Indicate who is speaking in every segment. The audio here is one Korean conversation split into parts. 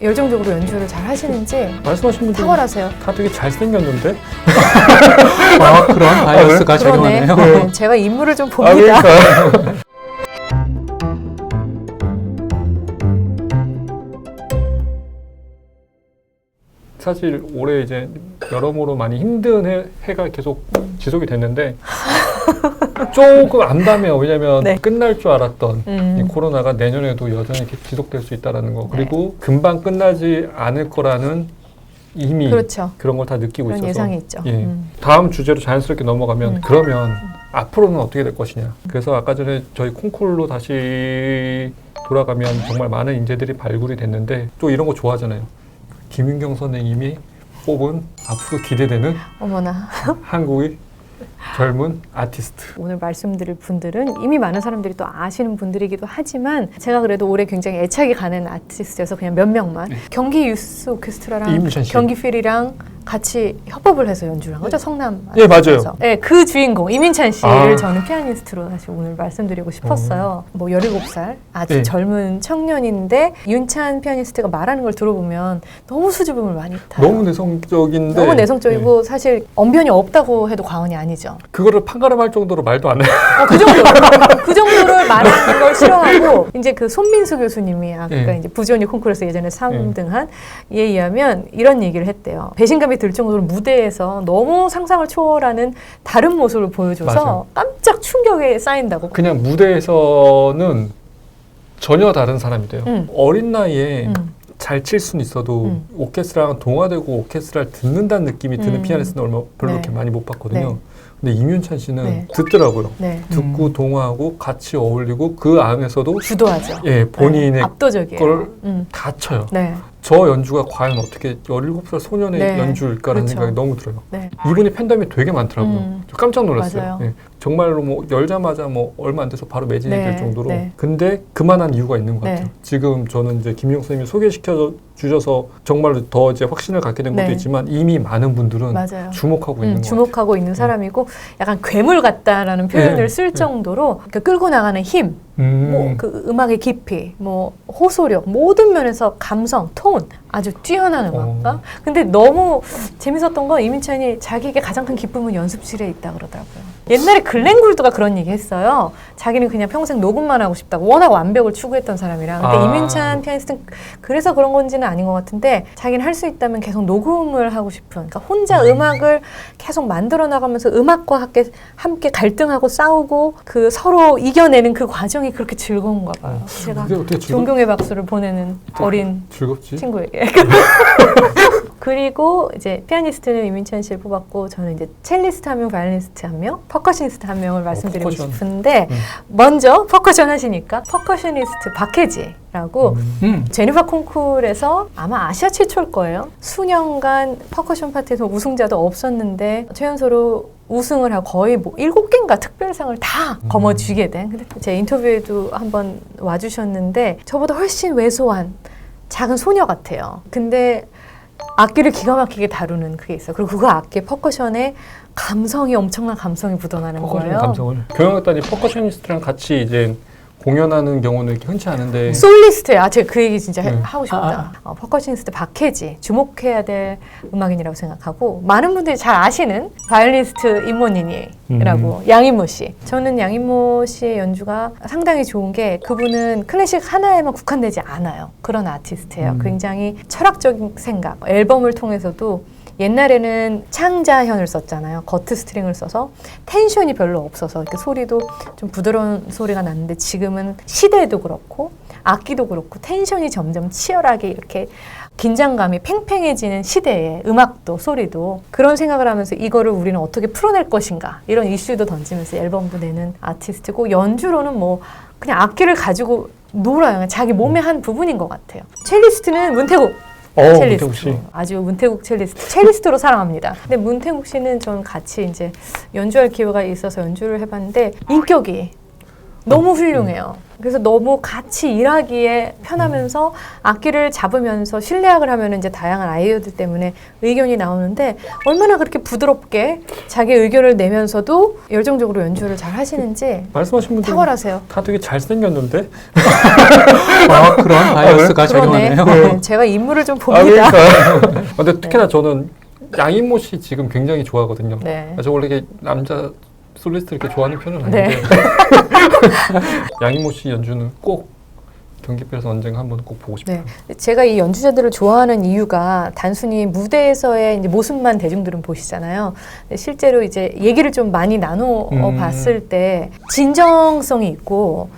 Speaker 1: 열정적으로 연주를 잘 하시는지
Speaker 2: 말씀하신 분들
Speaker 1: 탁월하세요.
Speaker 2: 다 되게 잘생겼는데?
Speaker 3: 그런 바이어스가
Speaker 1: 그러네.
Speaker 3: 작용하네요.
Speaker 1: 제가 인물을 좀
Speaker 2: 아,
Speaker 1: 봅니다.
Speaker 2: 그러니까. 사실 올해 이제 여러모로 많이 힘든 해가 계속 지속이 됐는데 조금 암담해요. 왜냐면
Speaker 1: 네.
Speaker 2: 끝날 줄 알았던 이 코로나가 내년에도 여전히 이렇게 지속될 수 있다는 거. 그리고 금방 끝나지 않을 거라는 이미
Speaker 1: 그렇죠.
Speaker 2: 그런 걸 다 느끼고
Speaker 1: 그런
Speaker 2: 있어서
Speaker 1: 예상이 있죠.
Speaker 2: 예. 다음 주제로 자연스럽게 넘어가면 그러면 앞으로는 어떻게 될 것이냐. 그래서 아까 전에 저희 콩쿨로 다시 돌아가면 정말 많은 인재들이 발굴이 됐는데 또 이런 거 좋아하잖아요. 김윤경 선생님이 뽑은 앞으로 기대되는
Speaker 1: 어머나.
Speaker 2: 한국의 젊은 아티스트.
Speaker 1: 오늘 말씀드릴 분들은 이미 많은 사람들이 또 아시는 분들이기도 하지만 제가 그래도 올해 굉장히 애착이 가는 아티스트여서 그냥 몇 명만 경기 유스 오케스트라랑
Speaker 2: 이민찬 씨.
Speaker 1: 경기 필이랑 같이 협업을 해서 연주를 한 거죠. 성남.
Speaker 2: 예, 맞아요.
Speaker 1: 네, 그 주인공 이민찬 씨를
Speaker 2: 아.
Speaker 1: 저는 피아니스트로 사실 오늘 말씀드리고 싶었어요. 뭐 17살 아주
Speaker 2: 네.
Speaker 1: 젊은 청년인데 윤찬 피아니스트가 말하는 걸 들어보면 너무 수줍음을 많이 타요.
Speaker 2: 너무 내성적인데
Speaker 1: 너무 내성적이고
Speaker 2: 예.
Speaker 1: 사실 언변이 없다고 해도 과언이 아니죠.
Speaker 2: 그거를 판가름할 정도로 말도 안 해요.
Speaker 1: 그 정도. 그 정도를 말하는 걸 싫어하고, 이제 그 손민수 교수님이 아까
Speaker 2: 예.
Speaker 1: 이제 부지런히 콩쿠르에서 예전에 3등한 이에 의하면 이런 얘기를 했대요. 배신감이 들 정도로 무대에서 너무 상상을 초월하는 다른 모습을 보여줘서
Speaker 2: 맞아요.
Speaker 1: 깜짝 충격에 쌓인다고.
Speaker 2: 그냥 무대에서는 전혀 다른 사람이 돼요. 어린 나이에 잘 칠 수는 있어도 오케스트라랑 동화되고 오케스트라를 듣는다는 느낌이 드는 피아니스트는 별로
Speaker 1: 네.
Speaker 2: 이렇게 많이 못 봤거든요.
Speaker 1: 네.
Speaker 2: 근데 임윤찬 씨는
Speaker 1: 네.
Speaker 2: 듣더라고요.
Speaker 1: 네.
Speaker 2: 듣고 동화하고 같이 어울리고 그 안에서도
Speaker 1: 주도하죠.
Speaker 2: 예, 본인의
Speaker 1: 네. 압도적이에요.
Speaker 2: 걸 다 쳐요.
Speaker 1: 네.
Speaker 2: 저 연주가 과연 어떻게 17살 소년의
Speaker 1: 네.
Speaker 2: 연주일까라는
Speaker 1: 그렇죠.
Speaker 2: 생각이 너무 들어요.
Speaker 1: 네.
Speaker 2: 이분이 팬덤이 되게 많더라고요. 저 깜짝 놀랐어요.
Speaker 1: 맞아요.
Speaker 2: 예. 정말로 뭐 열자마자 뭐 얼마 안 돼서 바로 매진이
Speaker 1: 네.
Speaker 2: 될 정도로.
Speaker 1: 네.
Speaker 2: 근데 그만한 이유가 있는 것
Speaker 1: 네.
Speaker 2: 같아요. 지금 저는 이제 김용 선생님이 소개시켜 주셔서 정말로 더 이제 확신을 갖게 된 것도
Speaker 1: 네.
Speaker 2: 있지만 이미 많은 분들은
Speaker 1: 맞아요.
Speaker 2: 주목하고 있는 것 같아요.
Speaker 1: 주목하고 있는 사람이고 약간 괴물 같다라는 표현을
Speaker 2: 네.
Speaker 1: 쓸 정도로 그 끌고 나가는 힘, 뭐 그 음악의 깊이, 뭐 호소력, 모든 면에서 감성, 톤 아주 뛰어난 음악가. 근데 너무 재밌었던 건 이민찬이 자기에게 가장 큰 기쁨은 연습실에 있다 그러더라고요. 옛날에 글렌 굴드가 그런 얘기 했어요. 자기는 그냥 평생 녹음만 하고 싶다고. 워낙 완벽을 추구했던 사람이라. 근데 이민찬 피아니스트는 그래서 그런 건지는 아닌 것 같은데 자기는 할 수 있다면 계속 녹음을 하고 싶은. 그러니까 혼자 음악을 계속 만들어 나가면서 음악과 함께 갈등하고 싸우고 그 서로 이겨내는 그 과정이 그렇게 즐거운가 봐요. 제가
Speaker 2: 그게 어떻게
Speaker 1: 존경의 박수를 보내는 어린
Speaker 2: 즐겁지?
Speaker 1: 친구에게. 그리고 이제 피아니스트는 이민찬 씨를 뽑았고 저는 이제 첼리스트 한 명, 바이올리니스트 한 명, 퍼커셔니스트 한 명을 말씀드리고
Speaker 2: 퍼커션.
Speaker 1: 싶은데 먼저 퍼커션 하시니까 퍼커셔니스트 박혜지라고 제니퍼 콩쿨에서 아마 아시아 최초일 거예요. 수년간 퍼커션 파트에서 우승자도 없었는데 최연소로 우승을 하고 거의 뭐 7개인가 특별상을 다 거머쥐게 된. 근데 제 인터뷰에도 한번 와주셨는데 저보다 훨씬 왜소한 작은 소녀 같아요. 근데 악기를 기가 막히게 다루는 그게 있어요. 그리고 그 악기 퍼커션에 감성이 엄청난 감성이 묻어나는
Speaker 2: 퍼커션
Speaker 1: 거예요.
Speaker 2: 감성을. 경영학단이 퍼커셔니스트랑 같이 이제 공연하는 경우는 이렇게 흔치 않은데
Speaker 1: 솔리스트야. 제가 그 얘기 진짜 하고 싶다. 퍼커셔니스트 박혜지 주목해야 될 음악인이라고 생각하고 많은 분들이 잘 아시는 바이올리니스트 임원인이라고 양인모 씨. 저는 양인모 씨의 연주가 상당히 좋은 게 그분은 클래식 하나에만 국한되지 않아요. 그런 아티스트예요. 굉장히 철학적인 생각. 앨범을 통해서도 옛날에는 창자현을 썼잖아요. 거트 스트링을 써서 텐션이 별로 없어서 이렇게 소리도 좀 부드러운 소리가 났는데 지금은 시대도 그렇고 악기도 그렇고 텐션이 점점 치열하게 이렇게 긴장감이 팽팽해지는 시대에 음악도 소리도 그런 생각을 하면서 이거를 우리는 어떻게 풀어낼 것인가 이런 이슈도 던지면서 앨범도 내는 아티스트고 연주로는 뭐 그냥 악기를 가지고 놀아요. 자기 몸의 한 부분인 것 같아요. 첼리스트는 문태국 첼리스트.
Speaker 2: 문태국 씨.
Speaker 1: 아주 문태국 첼리스트로 사랑합니다. 근데 문태국 씨는 전 같이 이제 연주할 기회가 있어서 연주를 해봤는데 인격이 너무 훌륭해요. 그래서 너무 같이 일하기에 편하면서 악기를 잡으면서 실내악을 하면 이제 다양한 아이디어들 때문에 의견이 나오는데 얼마나 그렇게 부드럽게 자기 의견을 내면서도 열정적으로 연주를 잘 하시는지
Speaker 2: 말씀하신 분들
Speaker 1: 탁월하세요.
Speaker 2: 다 되게 잘생겼는데?
Speaker 3: 그런 바이어스가
Speaker 1: 그러네.
Speaker 3: 작용하네요.
Speaker 1: 네, 제가 인물을 좀
Speaker 2: 아,
Speaker 1: 봅니다.
Speaker 2: 그러니까. 근데 특히나 저는 양인모 씨 지금 굉장히 좋아하거든요.
Speaker 1: 네.
Speaker 2: 저 원래 이렇게 남자 솔리스트 이렇게 좋아하는 편은
Speaker 1: 네.
Speaker 2: 아닌데 양인모 씨 연주는 꼭 경기필에서 언젠가 한번 꼭 보고 싶어요.
Speaker 1: 네. 제가 이 연주자들을 좋아하는 이유가 단순히 무대에서의 이제 모습만 대중들은 보시잖아요. 근데 실제로 이제 얘기를 좀 많이 나눠 봤을 때 진정성이 있고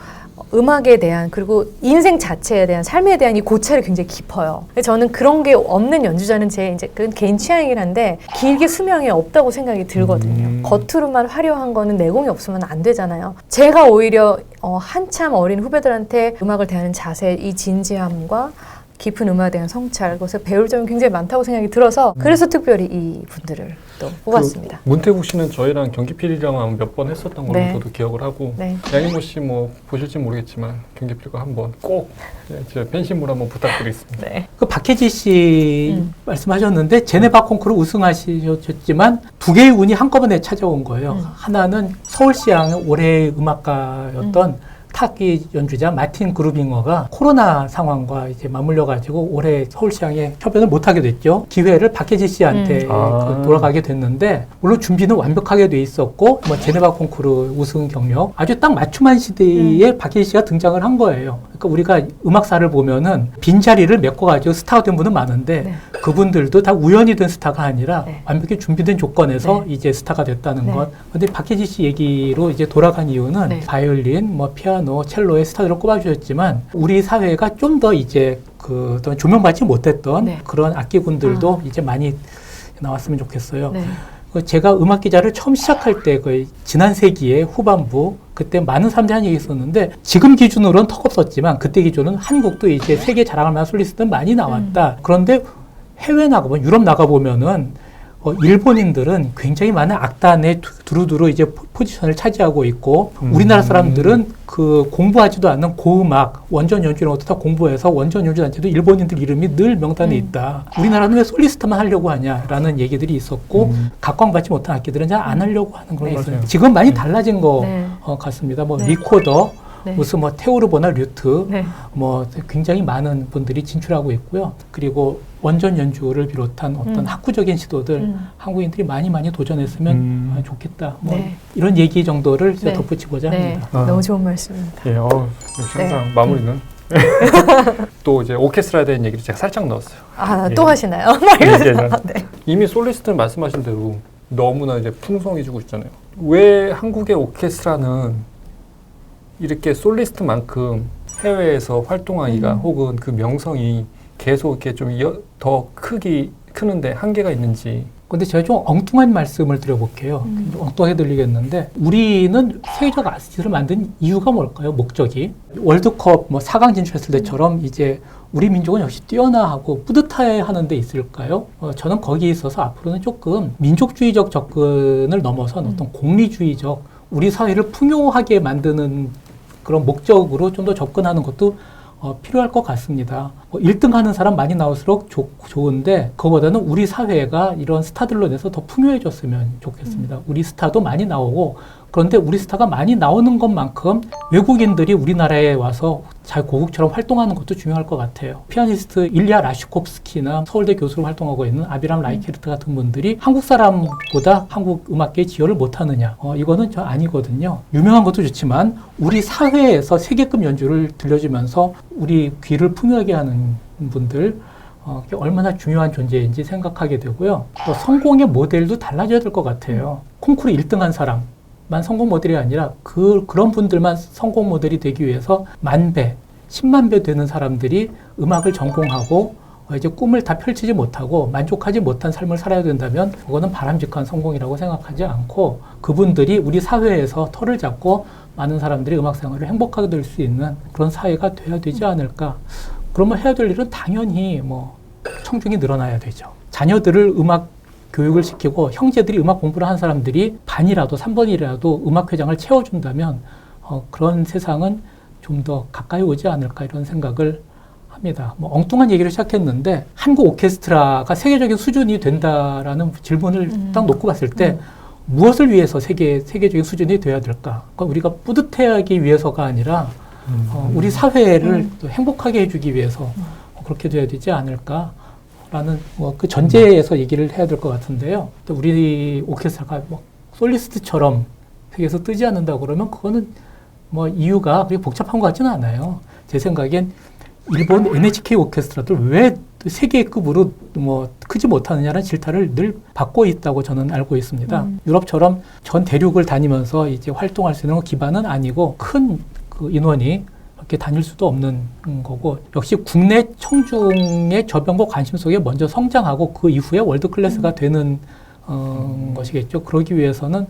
Speaker 1: 음악에 대한 그리고 인생 자체에 대한 삶에 대한 이 고찰이 굉장히 깊어요. 근데 저는 그런 게 없는 연주자는 제 이제 그건 개인 취향이긴 한데 길게 수명이 없다고 생각이 들거든요. 겉으로만 화려한 거는 내공이 없으면 안 되잖아요. 제가 오히려 한참 어린 후배들한테 음악을 대하는 자세, 이 진지함과 깊은 음악에 대한 성찰, 그것을 배울 점이 굉장히 많다고 생각이 들어서 그래서 특별히 이 분들을 또 뽑았습니다.
Speaker 2: 문태국 씨는 저희랑 경기필이랑 몇 번 했었던 걸로
Speaker 1: 네.
Speaker 2: 저도 기억을 하고
Speaker 1: 네.
Speaker 2: 양인모 씨 뭐 보실지 모르겠지만 경기필과 한번 꼭 제 팬심으로 한번 부탁드리겠습니다.
Speaker 1: 네.
Speaker 3: 그 박혜지 씨 말씀하셨는데 제네바 콩쿠르 우승하셨지만 두 개의 운이 한꺼번에 찾아온 거예요. 하나는 서울시향 올해의 음악가였던 타악기 연주자 마틴 그루빙어가 코로나 상황과 이제 맞물려 가지고 올해 서울시향에 협연을 못하게 됐죠. 기회를 박혜지 씨한테 돌아가게 됐는데 물론 준비는 완벽하게 돼 있었고 뭐 제네바 콩쿠르 우승 경력 아주 딱 맞춤한 시대에 박혜지 씨가 등장을 한 거예요. 그러니까 우리가 음악사를 보면은 빈자리를 메꿔가지고 스타가 된 분은 많은데
Speaker 1: 네.
Speaker 3: 그분들도 다 우연히 된 스타가 아니라
Speaker 1: 네.
Speaker 3: 완벽히 준비된 조건에서 이제 스타가 됐다는
Speaker 1: 네.
Speaker 3: 것. 근데 박혜지 씨 얘기로 이제 돌아간 이유는
Speaker 1: 네.
Speaker 3: 바이올린, 뭐 피아노, 첼로의 스타들을 꼽아주셨지만 우리 사회가 좀 더 이제 그 어떤 조명받지 못했던
Speaker 1: 네.
Speaker 3: 그런 악기군들도 이제 많이 나왔으면 좋겠어요.
Speaker 1: 네.
Speaker 3: 제가 음악 기자를 처음 시작할 때 거의 지난 세기의 후반부 그때 많은 사람들이 한 얘기 있었는데 지금 기준으로는 턱없었지만 그때 기준은 한국도 이제 세계 자랑할 만한 솔리스트는 많이 나왔다. 그런데 해외 나가보면 유럽 나가보면은 일본인들은 굉장히 많은 악단에 두루두루 이제 포지션을 차지하고 있고 우리나라 사람들은 그 공부하지도 않는 고음악, 원전 연주 이런 것도 다 공부해서 원전 연주 단체도 일본인들 이름이 늘 명단에 있다. 우리나라는 왜 솔리스트만 하려고 하냐라는 얘기들이 있었고 각광받지 못한 악기들은 잘 안 하려고 하는 그런 게 있어요. 지금 많이 달라진 것 같습니다. 뭐 리코더, 무슨 뭐 테오르보나 류트, 뭐 굉장히 많은 분들이 진출하고 있고요. 그리고 원전 연주를 비롯한 어떤 학구적인 시도들 한국인들이 많이 도전했으면 좋겠다. 뭐 이런 얘기 정도를 제가 덧붙이고자 합니다.
Speaker 1: 너무 좋은 말씀입니다.
Speaker 2: 예, 역시 항상 마무리는 또 이제 오케스트라에 대한 얘기를 제가 살짝 넣었어요.
Speaker 1: 또 하시나요?
Speaker 2: 네. 이미 솔리스트는 말씀하신 대로 너무나 이제 풍성해지고 있잖아요. 왜 한국의 오케스트라는 이렇게 솔리스트만큼 해외에서 활동하기가 혹은 그 명성이 계속 이렇게 좀 더 크는데 한계가 있는지.
Speaker 3: 근데 제가 좀 엉뚱한 말씀을 드려볼게요. 엉뚱하게 들리겠는데 우리는 세계적 아티스트를 만든 이유가 뭘까요? 목적이 월드컵 뭐 4강 진출했을 때처럼 이제 우리 민족은 역시 뛰어나하고 뿌듯해하는 데 있을까요? 저는 거기에 있어서 앞으로는 조금 민족주의적 접근을 넘어선 어떤 공리주의적 우리 사회를 풍요하게 만드는 그런 목적으로 좀 더 접근하는 것도 필요할 것 같습니다. 1등 하는 사람 많이 나올수록 좋은데 그거보다는 우리 사회가 이런 스타들로 인해서 더 풍요해졌으면 좋겠습니다. 우리 스타도 많이 나오고 그런데 우리 스타가 많이 나오는 것만큼 외국인들이 우리나라에 와서 잘 고국처럼 활동하는 것도 중요할 것 같아요. 피아니스트 일리아 라시콥스키나 서울대 교수로 활동하고 있는 아비람 라이케르트 같은 분들이 한국 사람보다 한국 음악계에 지원을 못하느냐. 이거는 저 아니거든요. 유명한 것도 좋지만 우리 사회에서 세계급 연주를 들려주면서 우리 귀를 풍요하게 하는 분들 얼마나 중요한 존재인지 생각하게 되고요. 또 성공의 모델도 달라져야 될 것 같아요. 콩쿠르 1등한 사람 만 성공 모델이 아니라 그런 분들만 성공 모델이 되기 위해서 10,000배, 10만 배 되는 사람들이 음악을 전공하고 이제 꿈을 다 펼치지 못하고 만족하지 못한 삶을 살아야 된다면 그거는 바람직한 성공이라고 생각하지 않고 그분들이 우리 사회에서 털을 잡고 많은 사람들이 음악 생활을 행복하게 될 수 있는 그런 사회가 돼야 되지 않을까. 그러면 해야 될 일은 당연히 뭐 청중이 늘어나야 되죠. 자녀들을 음악 교육을 시키고 형제들이 음악 공부를 한 사람들이 반이라도 3번이라도 음악회장을 채워준다면 그런 세상은 좀 더 가까이 오지 않을까 이런 생각을 합니다. 뭐 엉뚱한 얘기를 시작했는데 한국 오케스트라가 세계적인 수준이 된다라는 질문을 딱 놓고 봤을 때 무엇을 위해서 세계적인 수준이 돼야 될까? 그러니까 우리가 뿌듯해하기 위해서가 아니라 우리 사회를 또 행복하게 해주기 위해서 그렇게 돼야 되지 않을까라는 그 전제에서 얘기를 해야 될 것 같은데요. 또 우리 오케스트라가 뭐 솔리스트처럼 세계에서 뜨지 않는다 그러면 그거는 뭐 이유가 그렇게 복잡한 것 같지는 않아요. 제 생각엔 일본 NHK 오케스트라들 왜 세계급으로 뭐 크지 못하느냐는 질타를 늘 받고 있다고 저는 알고 있습니다. 유럽처럼 전 대륙을 다니면서 이제 활동할 수 있는 기반은 아니고 큰 그 인원이 이렇게 다닐 수도 없는 거고 역시 국내 청중의 저변과 관심 속에 먼저 성장하고 그 이후에 월드 클래스가 되는 것이겠죠. 그러기 위해서는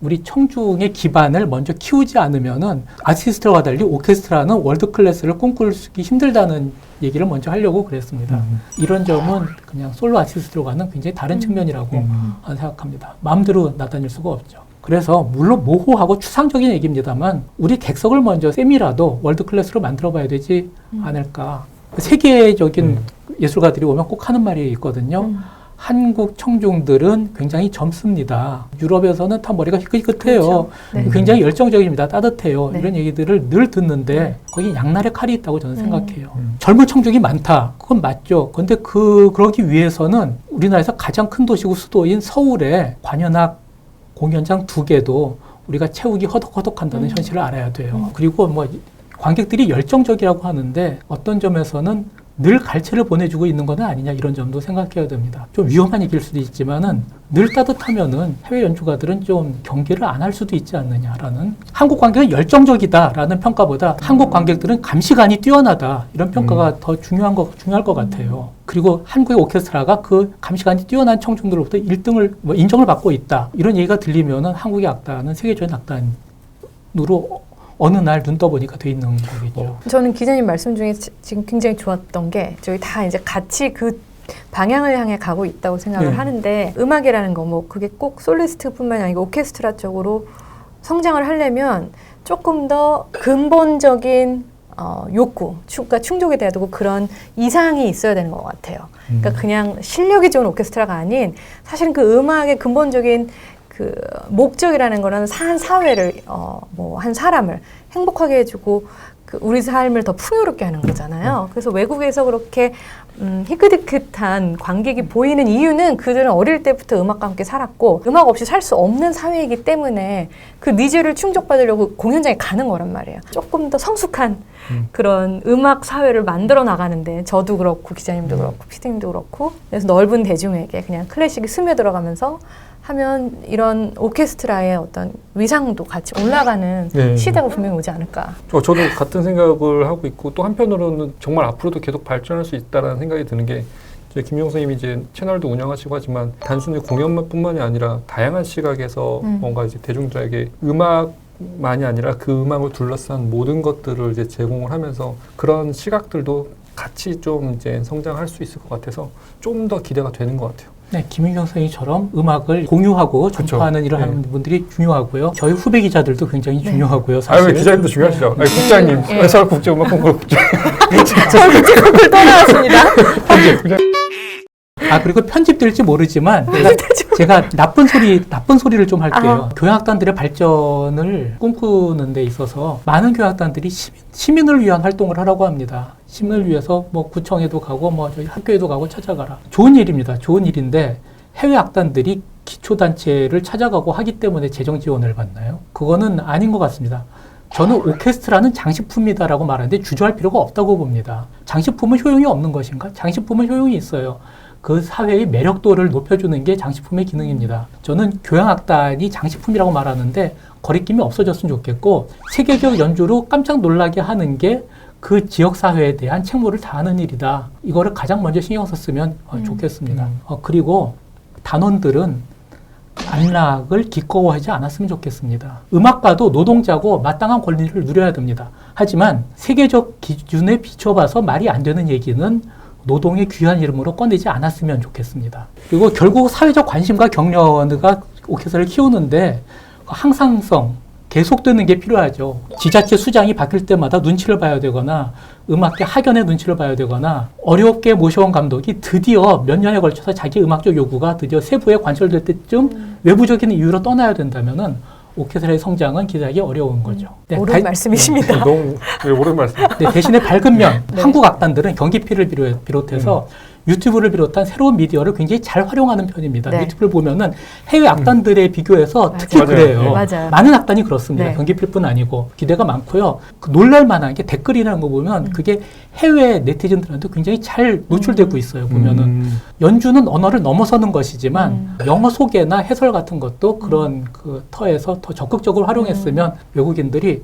Speaker 3: 우리 청중의 기반을 먼저 키우지 않으면은 아티스트와 달리 오케스트라는 월드 클래스를 꿈꾸기 힘들다는 얘기를 먼저 하려고 그랬습니다. 이런 점은 그냥 솔로 아티스트로가는 굉장히 다른 측면이라고 생각합니다. 마음대로 나다닐 수가 없죠. 그래서 물론 모호하고 추상적인 얘기입니다만 우리 객석을 먼저 셈이라도 월드 클래스로 만들어 봐야 되지 않을까. 세계적인 예술가들이 오면 꼭 하는 말이 있거든요. 한국 청중들은 굉장히 젊습니다. 유럽에서는 다 머리가 희끗희끗해요.
Speaker 1: 그렇죠. 네.
Speaker 3: 굉장히 열정적입니다. 따뜻해요.
Speaker 1: 네.
Speaker 3: 이런 얘기들을 늘 듣는데 거기 양날의 칼이 있다고 저는 생각해요. 젊은 청중이 많다. 그건 맞죠. 근데 그러기 위해서는 우리나라에서 가장 큰 도시고 수도인 서울에 관현악 공연장 2개도 우리가 채우기 허덕허덕한다는 현실을 알아야 돼요. 그리고 뭐 관객들이 열정적이라고 하는데 어떤 점에서는 늘 갈채를 보내주고 있는 건 아니냐 이런 점도 생각해야 됩니다. 좀 위험한 얘기일 수도 있지만은 늘 따뜻하면은 해외 연주가들은 좀 경계를 안 할 수도 있지 않느냐라는 한국 관객은 열정적이다라는 평가보다 한국 관객들은 감시관이 뛰어나다 이런 평가가 더 중요할 것 같아요. 그리고 한국의 오케스트라가 그 감시관이 뛰어난 청중들로부터 1등을 인정을 받고 있다 이런 얘기가 들리면은 한국의 악단은 세계적인 악단으로 어느 날 눈 떠보니까 돼 있는 거겠죠.
Speaker 1: 저는 기자님 말씀 중에 지금 굉장히 좋았던 게 저희 다 이제 같이 그 방향을 향해 가고 있다고 생각을
Speaker 3: 네.
Speaker 1: 하는데 음악이라는 거 뭐 그게 꼭 솔리스트뿐만이 아니고 오케스트라 쪽으로 성장을 하려면 조금 더 근본적인 욕구, 그러니까 충족이 돼야 되고 그런 이상이 있어야 되는 것 같아요. 그러니까 그냥 실력이 좋은 오케스트라가 아닌 사실은 그 음악의 근본적인 그 목적이라는 거는 한 사회를 뭐 한 사람을 행복하게 해주고 그 우리 삶을 더 풍요롭게 하는 거잖아요. 그래서 외국에서 그렇게 희끗희끗한 관객이 보이는 이유는 그들은 어릴 때부터 음악과 함께 살았고 음악 없이 살 수 없는 사회이기 때문에 그 니즈를 충족받으려고 공연장에 가는 거란 말이에요. 조금 더 성숙한 그런 음악 사회를 만들어 나가는데 저도 그렇고 기자님도 그렇고 피디님도 그렇고 그래서 넓은 대중에게 그냥 클래식이 스며들어가면서 하면 이런 오케스트라의 어떤 위상도 같이 올라가는
Speaker 2: 네.
Speaker 1: 시대가 분명히 오지 않을까.
Speaker 2: 저도 같은 생각을 하고 있고 또 한편으로는 정말 앞으로도 계속 발전할 수 있다는 생각이 드는 게 김용 선생님이 이제 채널도 운영하시고 하지만 단순히 공연만뿐만이 아니라 다양한 시각에서 뭔가 이제 대중들에게 음악만이 아니라 그 음악을 둘러싼 모든 것들을 이제 제공을 하면서 그런 시각들도 같이 좀 이제 성장할 수 있을 것 같아서 좀 더 기대가 되는 것 같아요.
Speaker 3: 네, 김윤경 선생님처럼 음악을 공유하고 전파하는
Speaker 2: 그렇죠.
Speaker 3: 일을 하는 분들이 중요하고요. 저희 후배 기자들도 굉장히 중요하고요.
Speaker 2: 아유,
Speaker 3: 사실.
Speaker 2: 기자님도 중요하시죠. 아니, 국장님,
Speaker 1: 예.
Speaker 2: 서울국제음악 콩쿠르 국장.
Speaker 1: 서울국제콩쿨 또 나왔습니다.
Speaker 3: 그리고 편집될지 모르지만 제가 나쁜 소리를 좀 할게요. 교향악단들의 발전을 꿈꾸는 데 있어서 많은 교향악단들이 시민을 위한 활동을 하라고 합니다. 시민을 위해서 뭐 구청에도 가고 뭐 저희 학교에도 가고 찾아가라. 좋은 일입니다. 좋은 일인데 해외 악단들이 기초단체를 찾아가고 하기 때문에 재정 지원을 받나요? 그거는 아닌 것 같습니다. 저는 오케스트라는 장식품이다라고 말하는데 주저할 필요가 없다고 봅니다. 장식품은 효용이 없는 것인가? 장식품은 효용이 있어요. 그 사회의 매력도를 높여주는 게 장식품의 기능입니다. 저는 교향악단이 장식품이라고 말하는데 거리낌이 없어졌으면 좋겠고 세계적 연주로 깜짝 놀라게 하는 게 그 지역사회에 대한 책무를 다하는 일이다. 이거를 가장 먼저 신경 썼으면 좋겠습니다. 그리고 단원들은 안락을 기꺼워하지 않았으면 좋겠습니다. 음악가도 노동자고 마땅한 권리를 누려야 됩니다. 하지만 세계적 기준에 비춰봐서 말이 안 되는 얘기는 노동의 귀한 이름으로 꺼내지 않았으면 좋겠습니다. 그리고 결국 사회적 관심과 격려가 오케스트라를 키우는데 항상성, 계속되는 게 필요하죠. 지자체 수장이 바뀔 때마다 눈치를 봐야 되거나 음악계 학연의 눈치를 봐야 되거나 어렵게 모셔온 감독이 드디어 몇 년에 걸쳐서 자기 음악적 요구가 드디어 세부에 관철될 때쯤 외부적인 이유로 떠나야 된다면은 오케스트라의 성장은 기대하기 어려운 거죠. 네,
Speaker 1: 옳은 말씀이십니다.
Speaker 2: 너무 옳은 말씀.
Speaker 3: 네, 대신에 밝은 면,
Speaker 1: 네.
Speaker 3: 한국 악단들은 경기피를 비롯해서 유튜브를 비롯한 새로운 미디어를 굉장히 잘 활용하는 편입니다.
Speaker 1: 네.
Speaker 3: 유튜브를 보면은 해외 악단들에 비교해서
Speaker 1: 맞아요.
Speaker 3: 특히
Speaker 2: 맞아요.
Speaker 3: 그래요.
Speaker 2: 네.
Speaker 1: 맞아요.
Speaker 3: 많은 악단이 그렇습니다.
Speaker 1: 네.
Speaker 3: 경기필뿐 아니고 기대가 많고요. 그 놀랄만한 게 댓글이라는 거 보면 그게 해외 네티즌들한테 굉장히 잘 노출되고 있어요. 보면은 연주는 언어를 넘어서는 것이지만 영어 소개나 해설 같은 것도 그런 그 터에서 더 적극적으로 활용했으면 외국인들이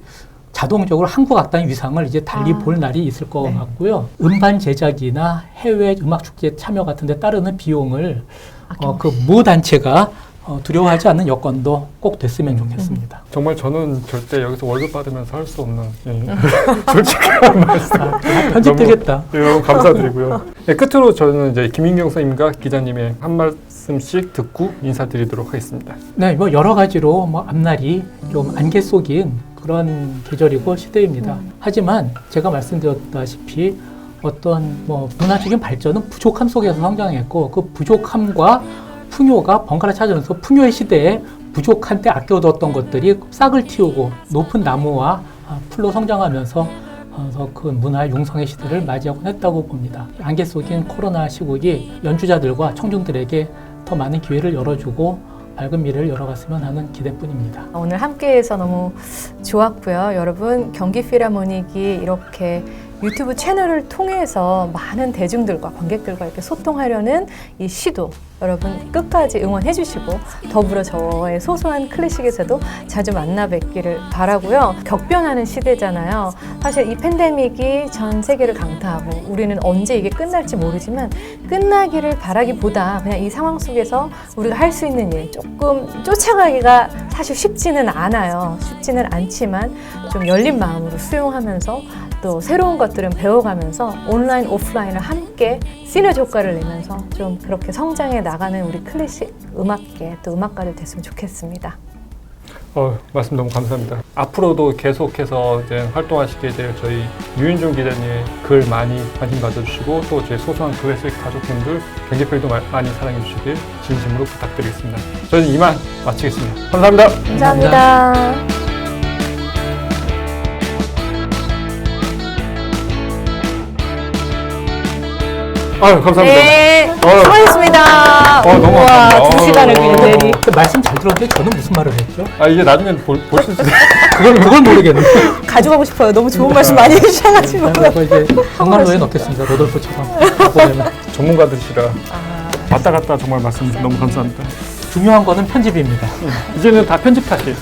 Speaker 3: 자동적으로 한국 악단의 위상을 이제 달리 볼 날이 있을 것
Speaker 1: 네.
Speaker 3: 같고요. 음반 제작이나 해외 음악 축제 참여 같은 데 따르는 비용을 그 모 단체가 두려워하지 않는 여건도 꼭 됐으면 좋겠습니다.
Speaker 2: 정말 저는 절대 여기서 월급 받으면서 할 수 없는 솔직한 말씀.
Speaker 3: 편집되겠다.
Speaker 2: 너무 감사드리고요. 네, 끝으로 저는 이제 김인경 선생님과 기자님의 한 말씀씩 듣고 인사드리도록 하겠습니다.
Speaker 3: 네, 뭐 여러 가지로 뭐 앞날이 좀 안개 속인 그런 계절이고 시대입니다. 하지만 제가 말씀드렸다시피 어떤 뭐 문화적인 발전은 부족함 속에서 성장했고 그 부족함과 풍요가 번갈아 찾아오면서 풍요의 시대에 부족한 때 아껴뒀던 것들이 싹을 틔우고 높은 나무와 풀로 성장하면서 더 큰 문화의 융성의 시대를 맞이하곤 했다고 봅니다. 안개 속인 코로나 시국이 연주자들과 청중들에게 더 많은 기회를 열어주고 밝은 미래를 열어갔으면 하는 기대뿐입니다.
Speaker 1: 오늘 함께해서 너무 좋았고요. 여러분 경기 필하모닉이 이렇게 유튜브 채널을 통해서 많은 대중들과 관객들과 이렇게 소통하려는 이 시도 여러분 끝까지 응원해 주시고 더불어 저의 소소한 클래식에서도 자주 만나 뵙기를 바라고요. 격변하는 시대잖아요. 사실 이 팬데믹이 전 세계를 강타하고 우리는 언제 이게 끝날지 모르지만 끝나기를 바라기보다 그냥 이 상황 속에서 우리가 할 수 있는 일 조금 쫓아가기가 사실 쉽지는 않아요. 쉽지는 않지만 좀 열린 마음으로 수용하면서 또 새로운 것들은 배워가면서 온라인, 오프라인을 함께 시너지 효과를 내면서 좀 그렇게 성장해 나가는 우리 클래식 음악계 또 음악가들 됐으면 좋겠습니다.
Speaker 2: 말씀 너무 감사합니다. 앞으로도 계속해서 이제 활동하시게 될 저희 유인종 기자님의 글 많이 관심 가져주시고 또 제 소소한 클래식 가족분들 경기필도 많이 사랑해 주시길 진심으로 부탁드리겠습니다. 저는 이만 마치겠습니다. 감사합니다.
Speaker 1: 감사합니다.
Speaker 2: 아유, 감사합니다.
Speaker 1: 네, 수고하셨습니다.
Speaker 2: 너무
Speaker 1: 우와,
Speaker 2: 감사합니다.
Speaker 1: 2시간을 그냥 내리.
Speaker 3: 말씀 잘 들었는데 저는 무슨 말을 했죠?
Speaker 2: 이제 나중에 보실 수 있어요.
Speaker 3: 그걸 모르겠네요.
Speaker 1: 가져가고 싶어요. 너무 좋은 말씀 많이 해주셔가지고.
Speaker 3: 그거 이제 강만로에 넣겠습니다. 로돌프처럼. 보면은.
Speaker 2: 전문가들이시라 왔다 갔다 정말 말씀 너무 감사합니다.
Speaker 3: 중요한 거는 편집입니다.
Speaker 2: 이제는 다 편집 탓이에요.